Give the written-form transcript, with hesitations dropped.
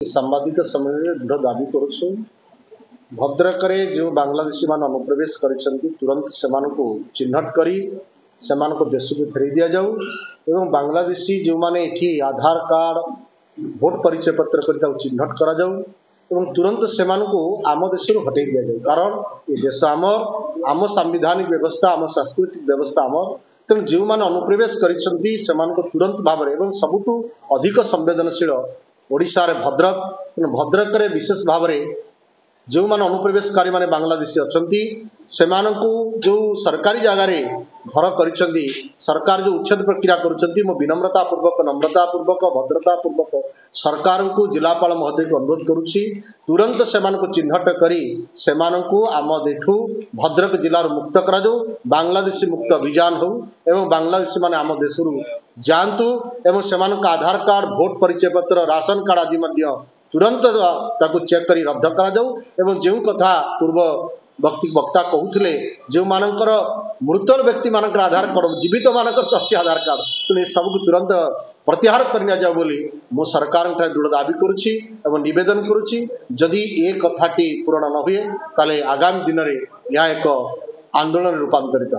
सांबादिक समय दृढ़ दाबी करुछु भद्रक जो बांग्लादेशी मान अनुप्रवेश करिसेंती तुरंत सेमान को चिन्हट करी सेमान को देश को फेरी दिया जाऊ एवं बांग्लादेशी जो माने एठी आधार कार्ड भोट परिचय पत्र कर चिन्हट करा जाऊ एवं तुरंत सेमान को आम देश हटई दिया जाऊ कारण ये देश आमर आम संविधानिक व्यवस्था आम सांस्कृतिक व्यवस्था आमर तेणु जो मैंने अनुप्रवेश करिसेंती सेमान को तुरंत भाव में सबुठु अधिक संवेदनशील ओडिशा रे भद्रक तेणु भद्रक रे विशेष भाव में जो मैंने अनुप्रवेशकारी माने बांग्लादेशी अच्छी से जो सरकारी जगार घर कर सरकार जो उच्छेद प्रक्रिया करुँच मो विनम्रता पूर्वक नम्रता पूर्वक भद्रता पूर्वक सरकार को जिलापाल महोदय को अनुरोध करुच्ची तुरंत से चिन्हट करी से आम देठू भद्रक जिलार मुक्त करा बांग्लादेशी मुक्त अभियान हो एवं बांग्लादेशी माने आम देश जातु एवं से आधार कार्ड भोट परिचय पत्र राशन कार्ड आदि तुरंत ताकू चेक करी रद्द करा जाऊ एवं जो कथा पूर्व वक्ता कहते जो मानकर मृत व्यक्ति मानकर आधार कार्ड जीवित मानकर तो अच्छी आधार कार्ड तेणु सबको तुरंत प्रत्याहार करनी जाऊ बोली मो सरकार दृढ़ दाबी करुच्ची एवं निवेदन करुच्ची जदि ये कथाटी पूरण न हुए ताले आगामी दिन में यह एक आंदोलन रूपांतरित।